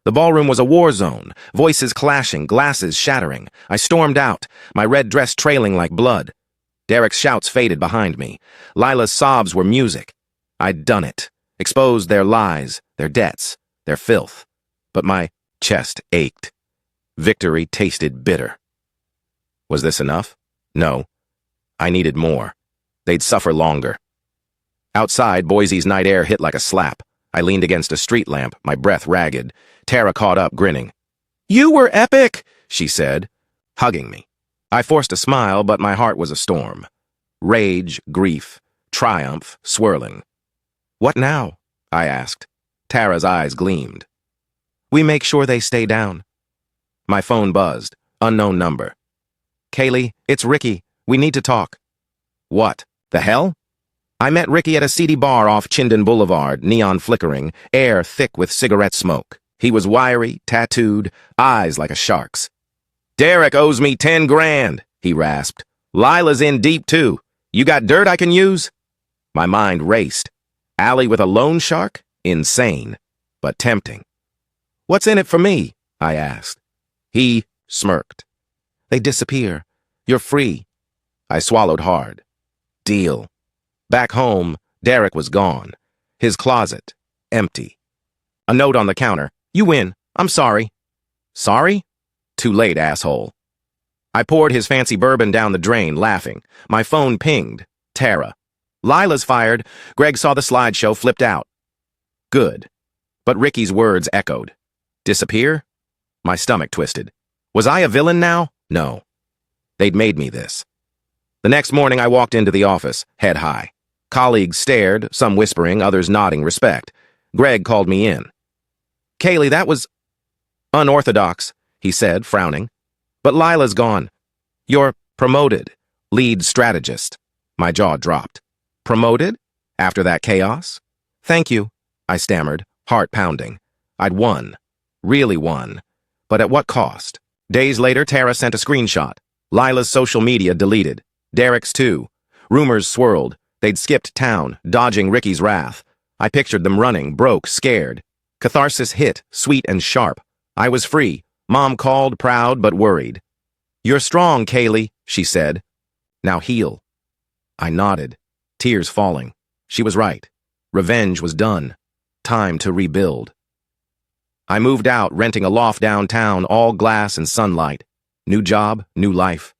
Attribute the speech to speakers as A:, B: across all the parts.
A: The ballroom was a war zone, voices clashing, glasses shattering. I stormed out, my red dress trailing like blood. Derek's shouts faded behind me. Lila's sobs were music. I'd done it, exposed their lies, their debts, their filth. But my chest ached. Victory tasted bitter. Was this enough? No. I needed more. They'd suffer longer. Outside, Boise's night air hit like a slap. I leaned against a street lamp, my breath ragged. Tara caught up, grinning. "You were epic," she said, hugging me. I forced a smile, but my heart was a storm. Rage, grief, triumph, swirling. "What now?" I asked. Tara's eyes gleamed. "We make sure they stay down." My phone buzzed. Unknown number. "Kaylee, it's Ricky. We need to talk." "What? The hell?" I met Ricky at a seedy bar off Chinden Boulevard, neon flickering, air thick with cigarette smoke. He was wiry, tattooed, eyes like a shark's. "Derek owes me 10 grand, he rasped. "Lila's in deep too. You got dirt I can use?" My mind raced. Alley with a loan shark? Insane, but tempting. "What's in it for me?" I asked. He smirked. "They disappear. You're free." I swallowed hard. Deal. Back home, Derek was gone. His closet, empty. A note on the counter. "You win. I'm sorry." "Sorry?" "Too late, asshole." I poured his fancy bourbon down the drain, laughing. My phone pinged. Tara. "Lila's fired. Greg saw the slideshow, flipped out." Good. But Ricky's words echoed. Disappear? My stomach twisted. Was I a villain now? No. They'd made me this. The next morning I walked into the office, head high. Colleagues stared, some whispering, others nodding respect. Greg called me in. "Kaylee, that was unorthodox," he said, frowning. "But Lila's gone. You're promoted. Lead strategist." My jaw dropped. Promoted? After that chaos? "Thank you," I stammered, heart pounding. I'd won. Really won. But at what cost? Days later, Tara sent a screenshot. Lila's social media deleted. Derek's too. Rumors swirled. They'd skipped town, dodging Ricky's wrath. I pictured them running, broke, scared. Catharsis hit, sweet and sharp. I was free. Mom called, proud but worried. "You're strong, Kaylee," she said. "Now heal." I nodded, tears falling. She was right. Revenge was done. Time to rebuild. I moved out, renting a loft downtown, all glass and sunlight. New job, new life.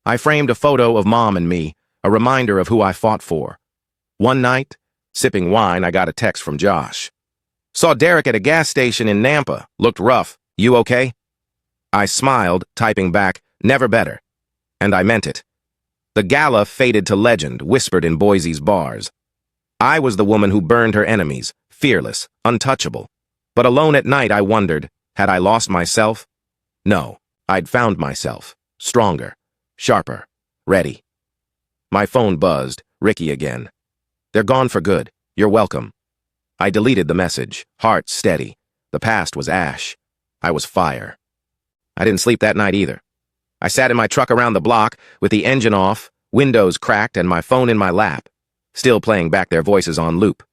A: I framed a photo of Mom and me, a reminder of who I fought for. One night, sipping wine, I got a text from Josh. "Saw Derek at a gas station in Nampa. Looked rough. You okay?" I smiled, typing back, "Never better." And I meant it. The gala faded to legend, whispered in Boise's bars. I was the woman who burned her enemies, fearless, untouchable. But alone at night, I wondered, had I lost myself? No, I'd found myself, stronger, sharper, ready. My phone buzzed, Ricky again. "They're gone for good. You're welcome." I deleted the message, heart steady. The past was ash. I was fire. I didn't sleep that night either. I sat in my truck around the block, with the engine off, windows cracked, and my phone in my lap, still playing back their voices on loop.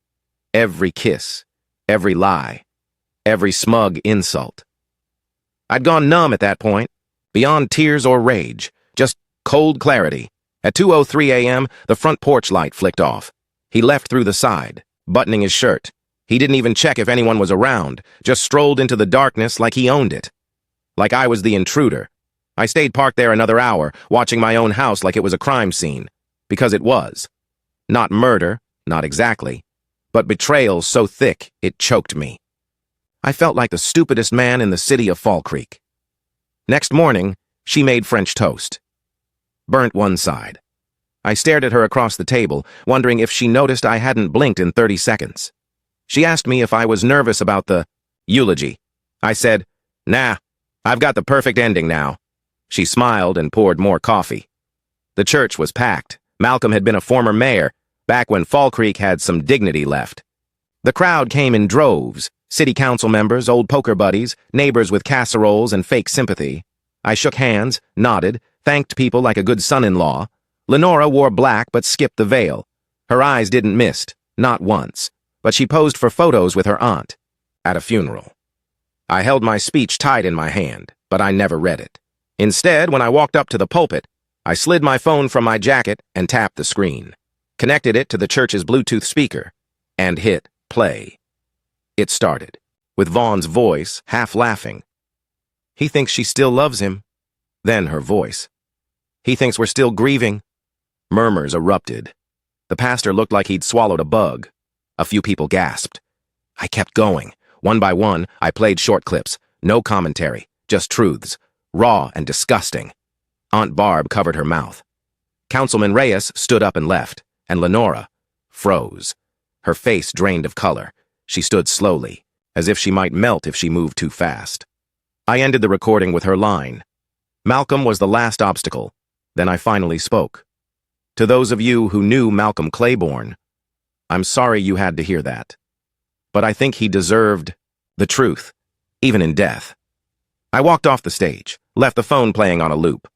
A: Every kiss, every lie, every smug insult. I'd gone numb at that point, beyond tears or rage, just cold clarity. At 2:03 a.m., the front porch light flicked off. He left through the side, buttoning his shirt. He didn't even check if anyone was around, just strolled into the darkness like he owned it. Like I was the intruder. I stayed parked there another hour, watching my own house like it was a crime scene. Because it was. Not murder, not exactly, but betrayal so thick it choked me. I felt like the stupidest man in the city of Fall Creek. Next morning, she made French toast. Burnt one side. I stared at her across the table, wondering if she noticed I hadn't blinked in 30 seconds. She asked me if I was nervous about the eulogy. I said, "Nah, I've got the perfect ending now." She smiled and poured more coffee. The church was packed. Malcolm had been a former mayor, back when Fall Creek had some dignity left. The crowd came in droves, city council members, old poker buddies, neighbors with casseroles and fake sympathy. I shook hands, nodded, thanked people like a good son-in-law. Lenora wore black but skipped the veil. Her eyes didn't mist, not once, but she posed for photos with her aunt at a funeral. I held my speech tight in my hand, but I never read it. Instead, when I walked up to the pulpit, I slid my phone from my jacket and tapped the screen, connected it to the church's Bluetooth speaker, and hit play. It started, with Vaughn's voice half laughing. He thinks she still loves him. Then her voice. He thinks we're still grieving. Murmurs erupted. The pastor looked like he'd swallowed a bug. A few people gasped. I kept going. One by one, I played short clips. No commentary, just truths. Raw and disgusting. Aunt Barb covered her mouth. Councilman Reyes stood up and left, and Lenora froze. Her face drained of color. She stood slowly, as if she might melt if she moved too fast. I ended the recording with her line. Malcolm was the last obstacle. Then I finally spoke. To those of you who knew Malcolm Claiborne, I'm sorry you had to hear that. But I think he deserved the truth, even in death. I walked off the stage, left the phone playing on a loop.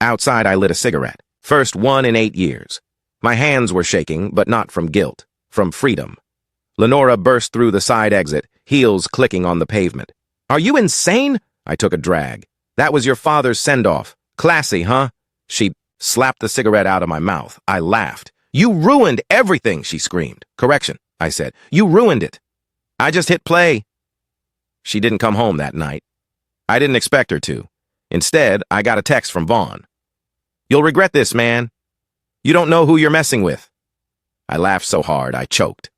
A: Outside, I lit a cigarette, first one in 8 years. My hands were shaking, but not from guilt, from freedom. Lenora burst through the side exit, heels clicking on the pavement. Are you insane? I took a drag. That was your father's send-off. Classy, huh? She slapped the cigarette out of my mouth. I laughed. You ruined everything, she screamed. Correction, I said. You ruined it. I just hit play. She didn't come home that night. I didn't expect her to. Instead, I got a text from Vaughn. You'll regret this, man. You don't know who you're messing with. I laughed so hard, I choked.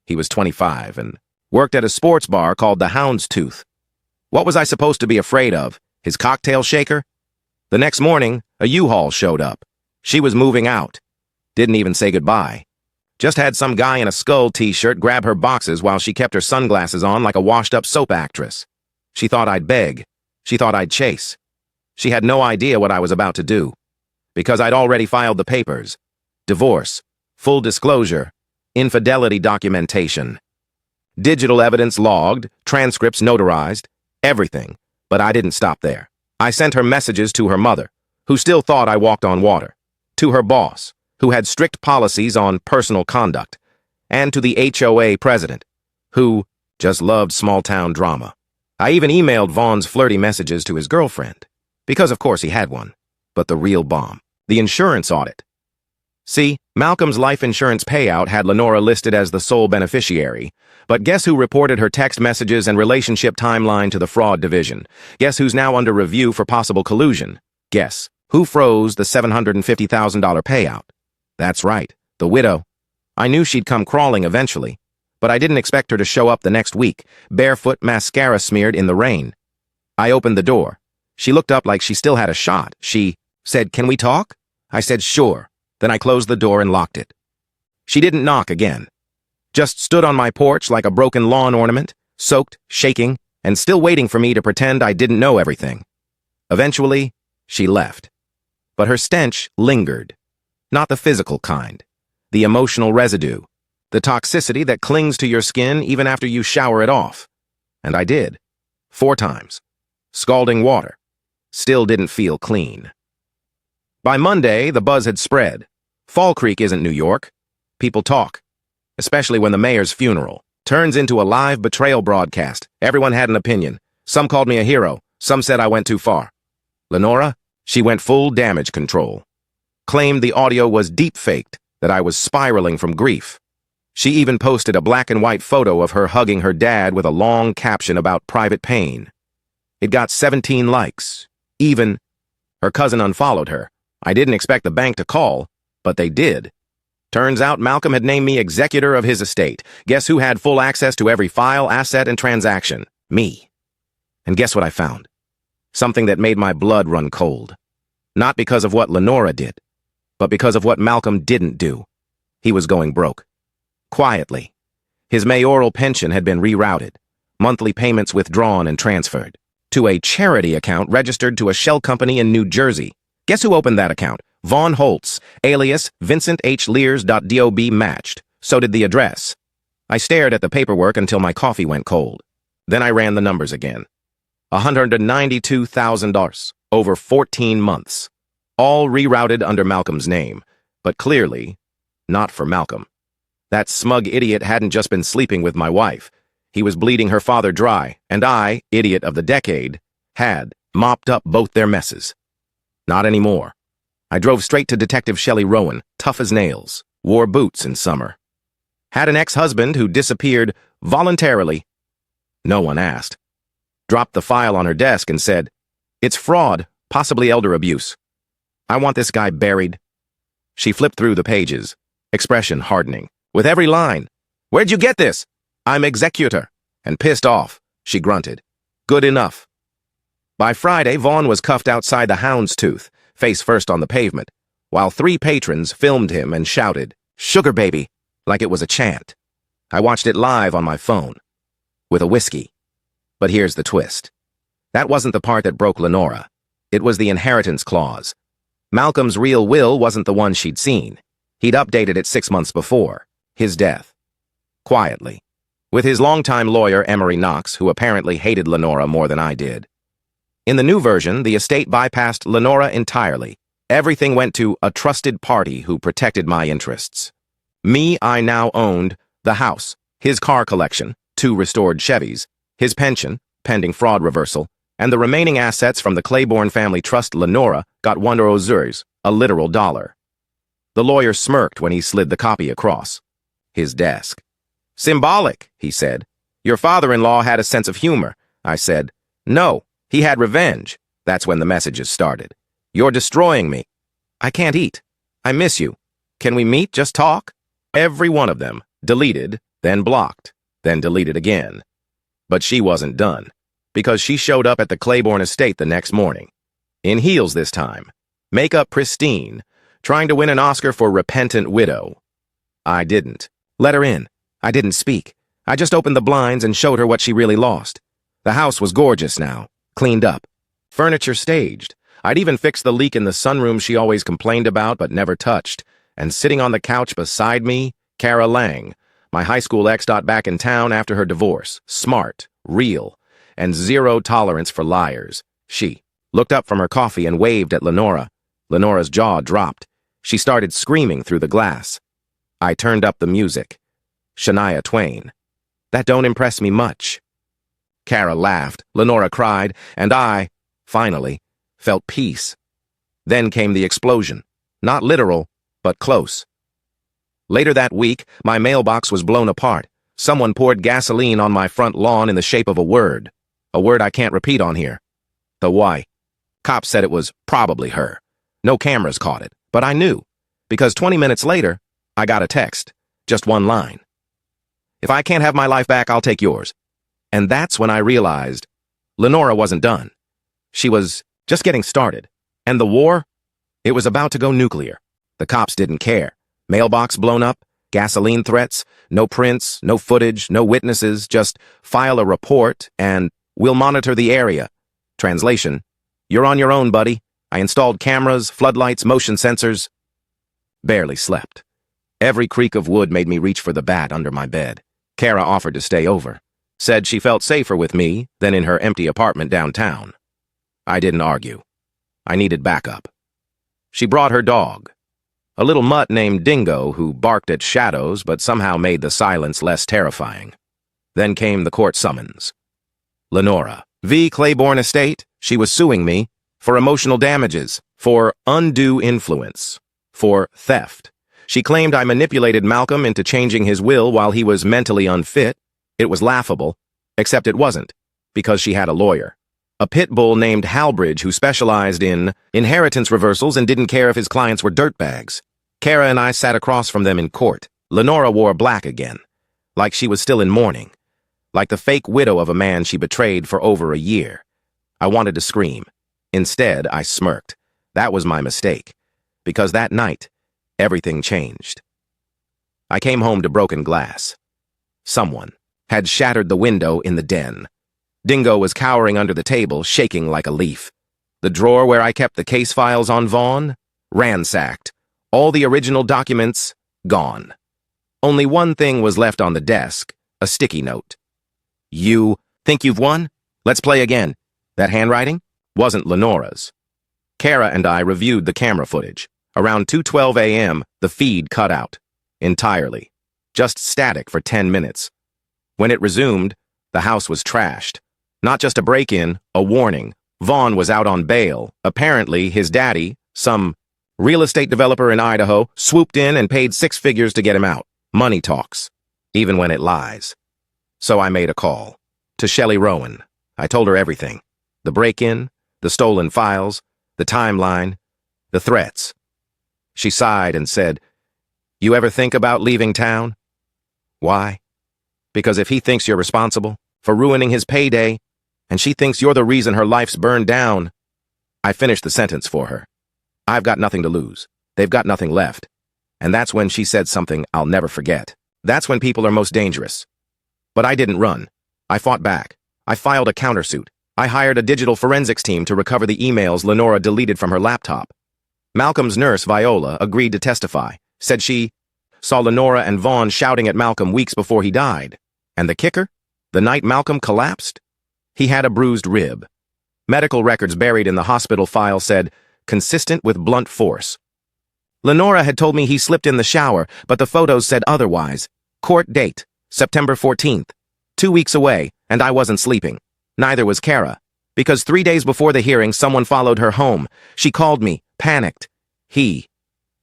A: He was 25 and worked at a sports bar called the Houndstooth. What was I supposed to be afraid of? His cocktail shaker? The next morning, a U-Haul showed up. She was moving out. Didn't even say goodbye. Just had some guy in a skull t-shirt grab her boxes while she kept her sunglasses on like a washed-up soap actress. She thought I'd beg. She thought I'd chase. She had no idea what I was about to do. Because I'd already filed the papers. Divorce. Full disclosure. Infidelity documentation. Digital evidence logged. Transcripts notarized. Everything. But I didn't stop there. I sent her messages to her mother, who still thought I walked on water. To her boss, who had strict policies on personal conduct. And to the HOA president, who just loved small-town drama. I even emailed Vaughn's flirty messages to his girlfriend. Because of course he had one. But the real bomb. The insurance audit. See, Malcolm's life insurance payout had Lenora listed as the sole beneficiary. But guess who reported her text messages and relationship timeline to the fraud division? Guess who's now under review for possible collusion? Guess who froze the $750,000 payout? That's right, the widow. I knew she'd come crawling eventually, but I didn't expect her to show up the next week, barefoot, mascara smeared in the rain. I opened the door. She looked up like she still had a shot. She said, "Can we talk?" I said, "Sure." Then I closed the door and locked it. She didn't knock again. Just stood on my porch like a broken lawn ornament, soaked, shaking, and still waiting for me to pretend I didn't know everything. Eventually, she left. But her stench lingered. Not the physical kind. The emotional residue. The toxicity that clings to your skin even after you shower it off. And I did. 4 times. Scalding water. Still didn't feel clean. By Monday, the buzz had spread. Fall Creek isn't New York. People talk. Especially when the mayor's funeral turns into a live betrayal broadcast. Everyone had an opinion. Some called me a hero. Some said I went too far. Lenora, she went full damage control. Claimed the audio was deep-faked, that I was spiraling from grief. She even posted a black and white photo of her hugging her dad with a long caption about private pain. It got 17 likes. Even her cousin unfollowed her. I didn't expect the bank to call, but they did. Turns out Malcolm had named me executor of his estate. Guess who had full access to every file, asset, and transaction? Me. And guess what I found? Something that made my blood run cold. Not because of what Lenora did, but because of what Malcolm didn't do. He was going broke. Quietly. His mayoral pension had been rerouted, monthly payments withdrawn and transferred, to a charity account registered to a shell company in New Jersey. Guess who opened that account? Vaughn Holtz, alias Vincent H. Lears.dob matched. So did the address. I stared at the paperwork until my coffee went cold. Then I ran the numbers again. $192,000 over 14 months. All rerouted under Malcolm's name, but clearly not for Malcolm. That smug idiot hadn't just been sleeping with my wife. He was bleeding her father dry, and I, idiot of the decade, had mopped up both their messes. Not anymore. I drove straight to Detective Shelley Rowan, tough as nails, wore boots in summer. Had an ex-husband who disappeared voluntarily. No one asked. Dropped the file on her desk and said, "It's fraud, possibly elder abuse. I want this guy buried." She flipped through the pages, expression hardening. With every line, "Where'd you get this?" "I'm executor." And pissed off, she grunted. "Good enough." By Friday, Vaughn was cuffed outside the Houndstooth, face first on the pavement, while 3 patrons filmed him and shouted, "Sugar baby," like it was a chant. I watched it live on my phone, with a whiskey. But here's the twist. That wasn't the part that broke Lenora. It was the inheritance clause. Malcolm's real will wasn't the one she'd seen. He'd updated it 6 months before, his death. Quietly. With his longtime lawyer, Emery Knox, who apparently hated Lenora more than I did. In the new version, the estate bypassed Lenora entirely. Everything went to a trusted party who protected my interests. I now owned the house, his car collection, 2 restored Chevys, his pension, pending fraud reversal, and the remaining assets from the Claiborne family trust. Lenora got 1 €, a literal dollar. The lawyer smirked when he slid the copy across his desk. "Symbolic," he said. "Your father-in-law had a sense of humor." I said, "No, he had revenge." That's when the messages started. "You're destroying me. I can't eat. I miss you. Can we meet, just talk?" Every one of them, deleted, then blocked, then deleted again. But she wasn't done, because she showed up at the Claiborne estate the next morning. In heels this time, makeup pristine, trying to win an Oscar for Repentant Widow. I didn't. Let her in. I didn't speak. I just opened the blinds and showed her what she really lost. The house was gorgeous now, cleaned up. Furniture staged. I'd even fixed the leak in the sunroom she always complained about but never touched. And sitting on the couch beside me, Kara Lang, my high school ex. Back in town after her divorce, smart, real, and 0 tolerance for liars. She looked up from her coffee and waved at Lenora. Lenora's jaw dropped. She started screaming through the glass. I turned up the music. Shania Twain. That don't impress me much. Kara laughed, Lenora cried, and I, finally, felt peace. Then came the explosion. Not literal, but close. Later that week, my mailbox was blown apart. Someone poured gasoline on my front lawn in the shape of a word I can't repeat on here. The Y. Cops said it was probably her. No cameras caught it, but I knew, because 20 minutes later, I got a text, just 1 line. "If I can't have my life back, I'll take yours." And that's when I realized Lenora wasn't done. She was just getting started. And the war? It was about to go nuclear. The cops didn't care. Mailbox blown up, gasoline threats, no prints, no footage, no witnesses, just file a report and we'll monitor the area. Translation, you're on your own, buddy. I installed cameras, floodlights, motion sensors. Barely slept. Every creak of wood made me reach for the bat under my bed. Kara offered to stay over. Said she felt safer with me than in her empty apartment downtown. I didn't argue. I needed backup. She brought her dog. A little mutt named Dingo who barked at shadows but somehow made the silence less terrifying. Then came the court summons. Lenora, v. Claiborne Estate, she was suing me for emotional damages, for undue influence, for theft. She claimed I manipulated Malcolm into changing his will while he was mentally unfit. It was laughable, except it wasn't, because she had a lawyer. A pit bull named Halbridge who specialized in inheritance reversals and didn't care if his clients were dirtbags. Kara and I sat across from them in court. Lenora wore black again, like she was still in mourning, like the fake widow of a man she betrayed for over a year. I wanted to scream. Instead, I smirked. That was my mistake, because that night, everything changed. I came home to broken glass. Someone had shattered the window in the den. Dingo was cowering under the table, shaking like a leaf. The drawer where I kept the case files on Vaughn? Ransacked. All the original documents gone. Only one thing was left on the desk, a sticky note. "You think you've won? Let's play again." That handwriting wasn't Lenora's. Kara and I reviewed the camera footage. Around 2:12 a.m., the feed cut out. Entirely. Just static for 10 minutes. When it resumed, The house was trashed. Not just a break-in, a warning. Vaughn was out on bail. Apparently, his daddy, some real estate developer in Idaho, swooped in and paid 6 figures to get him out. Money talks, even when it lies. So I made a call. To Shelley Rowan. I told her everything. The break-in, the stolen files, the timeline, the threats. She sighed and said, "You ever think about leaving town?" Why? Because if he thinks you're responsible for ruining his payday, and she thinks you're the reason her life's burned down. I finished the sentence for her. I've got nothing to lose. They've got nothing left. And that's when she said something I'll never forget. That's when people are most dangerous. But I didn't run. I fought back. I filed a countersuit. I hired a digital forensics team to recover the emails Lenora deleted from her laptop. Malcolm's nurse, Viola, agreed to testify, said she saw Lenora and Vaughn shouting at Malcolm weeks before he died. And the kicker? The night Malcolm collapsed? He had a bruised rib. Medical records buried in the hospital file said, consistent with blunt force. Lenora had told me he slipped in the shower, but the photos said otherwise. Court date, September 14th. 2 weeks away, and I wasn't sleeping. Neither was Kara. Because 3 days before the hearing, someone followed her home. She called me, panicked. He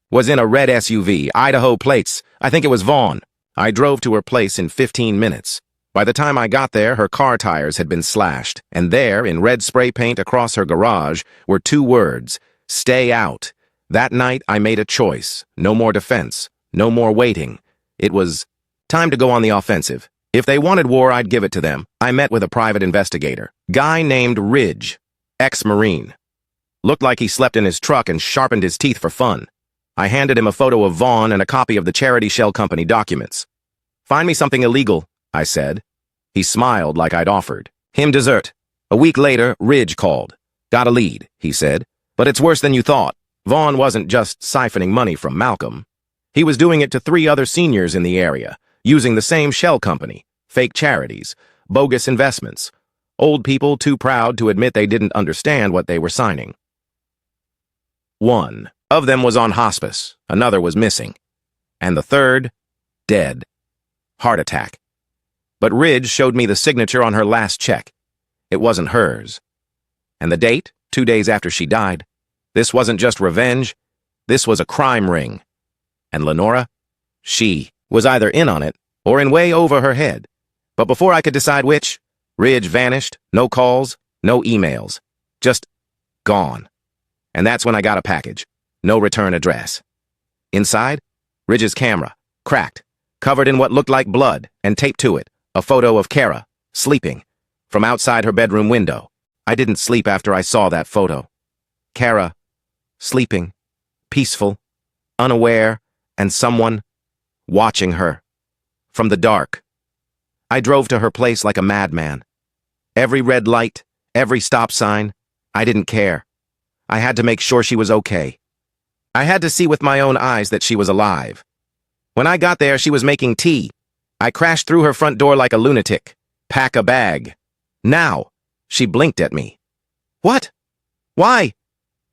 A: was in a red SUV, Idaho plates. I think it was Vaughn. I drove to her place in 15 minutes. By the time I got there, her car tires had been slashed, and there, in red spray paint across her garage, were 2 words, "Stay out." That night, I made a choice. No more defense. No more waiting. It was time to go on the offensive. If they wanted war, I'd give it to them. I met with a private investigator. Guy named Ridge, ex-Marine. Looked like he slept in his truck and sharpened his teeth for fun. I handed him a photo of Vaughn and a copy of the Charity Shell Company documents. "Find me something illegal," I said. He smiled like I'd offered him dessert. A week later, Ridge called. "Got a lead," he said. "But it's worse than you thought. Vaughn wasn't just siphoning money from Malcolm. He was doing it to 3 other seniors in the area, using the same shell company, fake charities, bogus investments, old people too proud to admit they didn't understand what they were signing. One of them was on hospice, another was missing, and the third, dead. Heart attack. But Ridge showed me the signature on her last check. It wasn't hers. And the date, 2 days after she died. This wasn't just revenge, this was a crime ring. And Lenora? She was either in on it or in way over her head. But before I could decide which, Ridge vanished, no calls, no emails, just gone. And that's when I got a package, no return address. Inside, Ridge's camera, cracked, covered in what looked like blood, and taped to it, a photo of Kara, sleeping, from outside her bedroom window. I didn't sleep after I saw that photo. Kara, sleeping, peaceful, unaware, and someone watching her. From the dark. I drove to her place like a madman. Every red light, every stop sign, I didn't care. I had to make sure she was okay. I had to see with my own eyes that she was alive. When I got there, she was making tea. I crashed through her front door like a lunatic. Pack a bag. Now, she blinked at me. What? Why?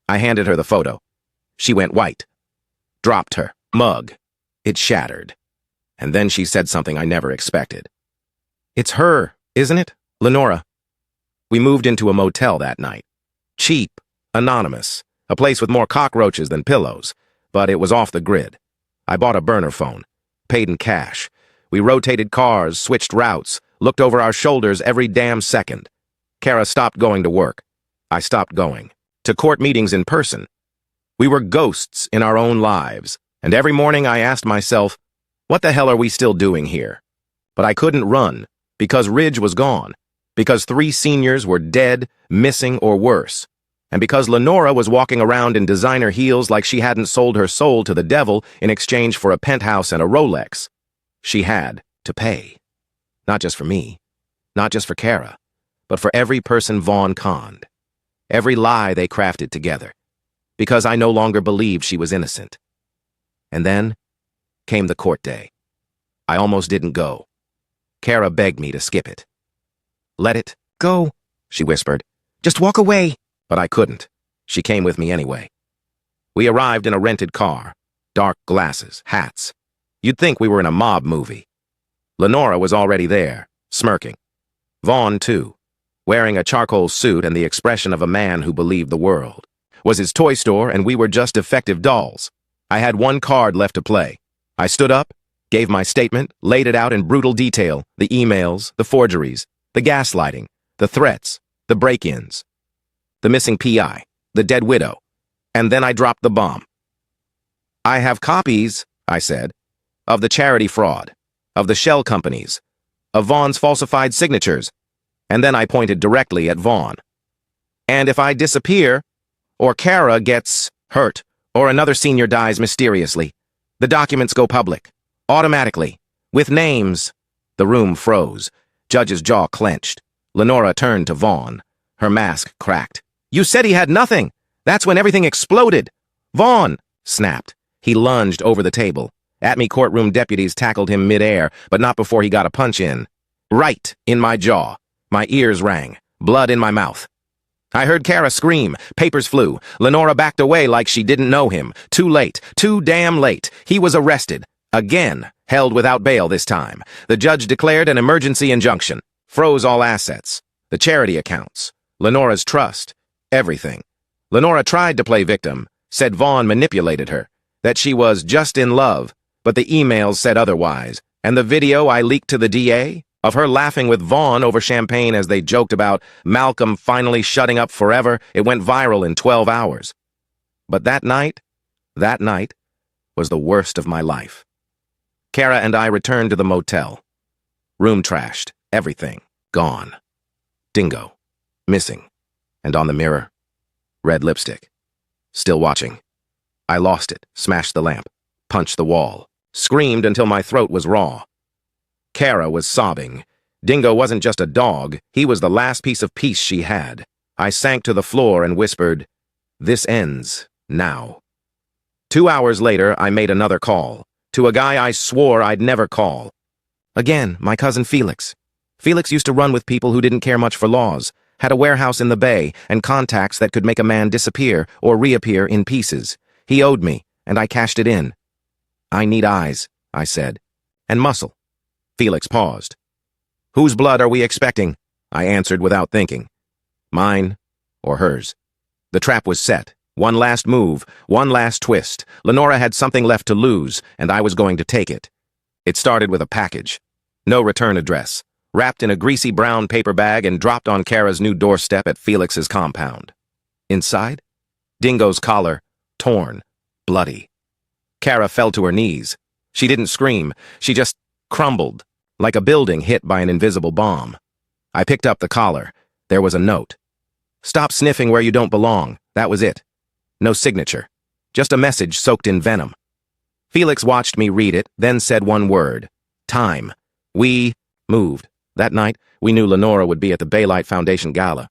A: I handed her the photo. She went white. Dropped her mug. It shattered. And then she said something I never expected. "It's her, isn't it, Lenora?" We moved into a motel that night. Cheap, anonymous, a place with more cockroaches than pillows, but it was off the grid. I bought a burner phone, paid in cash. We rotated cars, switched routes, looked over our shoulders every damn second. Kara stopped going to work. I stopped going. To court meetings in person. We were ghosts in our own lives, and every morning I asked myself, what the hell are we still doing here? But I couldn't run, because Ridge was gone, because 3 seniors were dead, missing, or worse, and because Lenora was walking around in designer heels like she hadn't sold her soul to the devil in exchange for a penthouse and a Rolex. She had to pay. Not just for me, not just for Kara, but for every person Vaughn conned. Every lie they crafted together, because I no longer believed she was innocent. And then came the court day. I almost didn't go. Kara begged me to skip it. "Let it go," she whispered. "Just walk away." But I couldn't. She came with me anyway. We arrived in a rented car, dark glasses, hats. You'd think we were in a mob movie. Lenora was already there, smirking. Vaughn, too, wearing a charcoal suit and the expression of a man who believed the world. Was his toy store, and we were just defective dolls. I had one card left to play. I stood up, gave my statement, laid it out in brutal detail, the emails, the forgeries, the gaslighting, the threats, the break-ins, the missing PI, the dead widow, and then I dropped the bomb. I have copies, I said, of the charity fraud, of the shell companies, of Vaughn's falsified signatures, and then I pointed directly at Vaughn. And if I disappear, or Kara gets hurt, or another senior dies mysteriously, the documents go public, automatically, with names. The room froze. Judge's jaw clenched. Lenora turned to Vaughn. Her mask cracked. You said he had nothing. That's when everything exploded. Vaughn snapped. He lunged over the table. At me, courtroom deputies tackled him midair, but not before he got a punch in. Right in my jaw. My ears rang. Blood in my mouth. I heard Kara scream. Papers flew. Lenora backed away like she didn't know him. Too late. Too damn late. He was arrested. Again. Held without bail this time. The judge declared an emergency injunction. Froze all assets. The charity accounts. Lenora's trust. Everything. Lenora tried to play victim. Said Vaughn manipulated her. That she was just in love. But the emails said otherwise. And the video I leaked to the DA? Of her laughing with Vaughn over champagne as they joked about Malcolm finally shutting up forever, it went viral in 12 hours. But that night was the worst of my life. Kara and I returned to the motel. Room trashed, everything gone. Dingo, missing, and on the mirror, red lipstick. Still watching. I lost it, smashed the lamp, punched the wall, screamed until my throat was raw. Kara was sobbing. Dingo wasn't just a dog, he was the last piece of peace she had. I sank to the floor and whispered, "This ends, now." 2 hours later, I made another call, to a guy I swore I'd never call. Again, my cousin Felix. Felix used to run with people who didn't care much for laws, had a warehouse in the Bay, and contacts that could make a man disappear or reappear in pieces. He owed me, and I cashed it in. "I need eyes," I said, "and muscle." Felix paused. "Whose blood are we expecting?" I answered without thinking. Mine or hers. The trap was set. One last move, one last twist. Lenora had something left to lose, and I was going to take it. It started with a package. No return address. Wrapped in a greasy brown paper bag and dropped on Kara's new doorstep at Felix's compound. Inside? Dingo's collar, torn, bloody. Kara fell to her knees. She didn't scream. She just crumbled, like a building hit by an invisible bomb. I picked up the collar. There was a note. "Stop sniffing where you don't belong." That was it. No signature. Just a message soaked in venom. Felix watched me read it, then said one word. Time. We moved. That night, we knew Lenora would be at the Baylight Foundation Gala.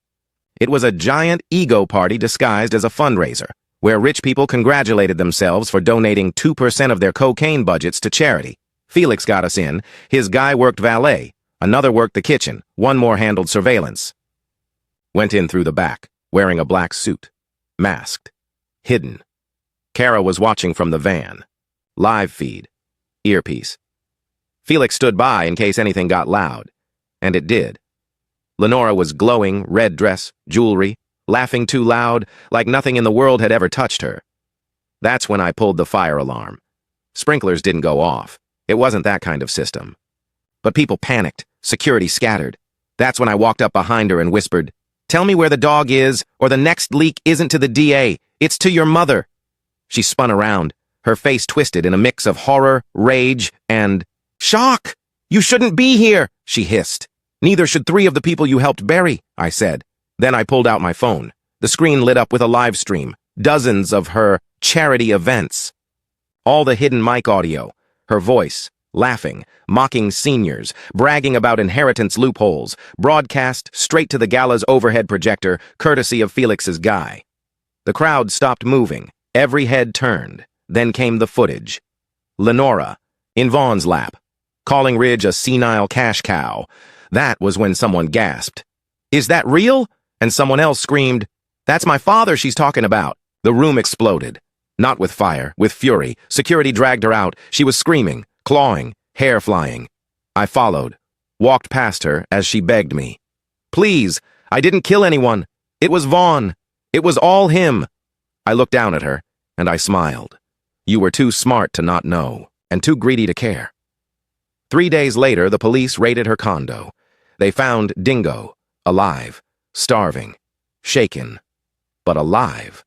A: It was a giant ego party disguised as a fundraiser, where rich people congratulated themselves for donating 2% of their cocaine budgets to charity. Felix got us in. His guy worked valet. Another worked the kitchen. One more handled surveillance. Went in through the back, wearing a black suit. Masked. Hidden. Kara was watching from the van. Live feed. Earpiece. Felix stood by in case anything got loud. And it did. Lenora was glowing, red dress, jewelry, laughing too loud, like nothing in the world had ever touched her. That's when I pulled the fire alarm. Sprinklers didn't go off. It wasn't that kind of system. But people panicked. Security scattered. That's when I walked up behind her and whispered, "Tell me where the dog is, or the next leak isn't to the DA. It's to your mother." She spun around, her face twisted in a mix of horror, rage, and shock. "You shouldn't be here," she hissed. "Neither should 3 of the people you helped bury," I said. Then I pulled out my phone. The screen lit up with a live stream. Dozens of her charity events. All the hidden mic audio. Her voice, laughing, mocking seniors, bragging about inheritance loopholes, broadcast straight to the gala's overhead projector, courtesy of Felix's guy. The crowd stopped moving. Every head turned. Then came the footage. Lenora, in Vaughn's lap, calling Ridge a senile cash cow. That was when someone gasped. "Is that real?" And someone else screamed, "That's my father she's talking about." The room exploded. Not with fire, with fury. Security dragged her out. She was screaming, clawing, hair flying. I followed. walked past her as she begged me. Please, I didn't kill anyone. It was Vaughn. It was all him. I looked down at her, and I smiled. You were too smart to not know, and too greedy to care. 3 days later, the police raided her condo. They found Dingo, alive, starving, shaken, but alive,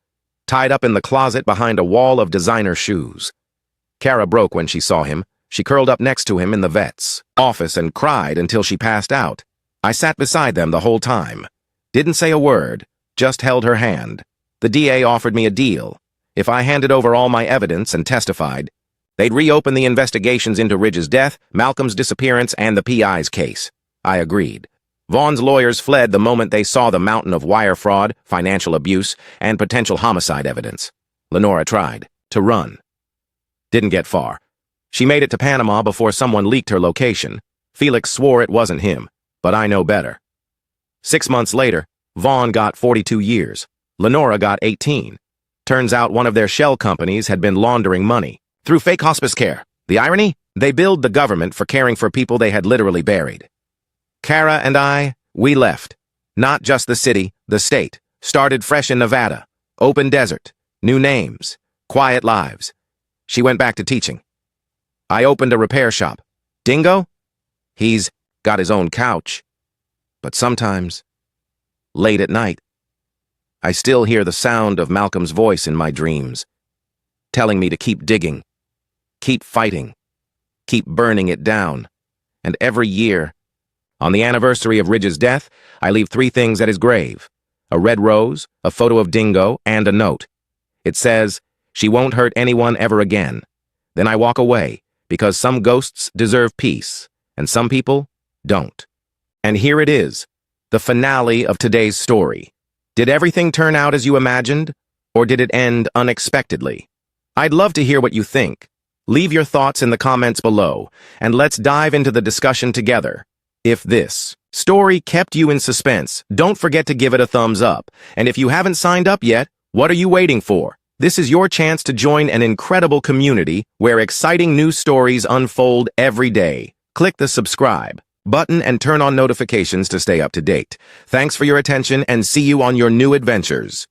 A: tied up in the closet behind a wall of designer shoes. Kara broke when she saw him. She curled up next to him in the vet's office and cried until she passed out. I sat beside them the whole time. Didn't say a word, just held her hand. The DA offered me a deal. If I handed over all my evidence and testified, they'd reopen the investigations into Ridge's death, Malcolm's disappearance, and the PI's case. I agreed. Vaughn's lawyers fled the moment they saw the mountain of wire fraud, financial abuse, and potential homicide evidence. Lenora tried to run. Didn't get far. She made it to Panama before someone leaked her location. Felix swore it wasn't him, but I know better. 6 months later, Vaughn got 42 years. Lenora got 18. Turns out one of their shell companies had been laundering money through fake hospice care. The irony? They billed the government for caring for people they had literally buried. Kara and I, we left. Not just the city, the state. Started fresh in Nevada. Open desert. New names. Quiet lives. She went back to teaching. I opened a repair shop. Dingo? He's got his own couch. But sometimes, late at night, I still hear the sound of Malcolm's voice in my dreams, telling me to keep digging, keep fighting, keep burning it down. And every year, on the anniversary of Ridge's death, I leave 3 things at his grave: a red rose, a photo of Dingo, and a note. It says, "She won't hurt anyone ever again." Then I walk away, because some ghosts deserve peace, and some people don't. And here it is, the finale of today's story. Did everything turn out as you imagined, or did it end unexpectedly? I'd love to hear what you think. Leave your thoughts in the comments below, and let's dive into the discussion together. If this story kept you in suspense, don't forget to give it a thumbs up. And if you haven't signed up yet, what are you waiting for? This is your chance to join an incredible community where exciting new stories unfold every day. Click the subscribe button and turn on notifications to stay up to date. Thanks for your attention, and see you on your new adventures.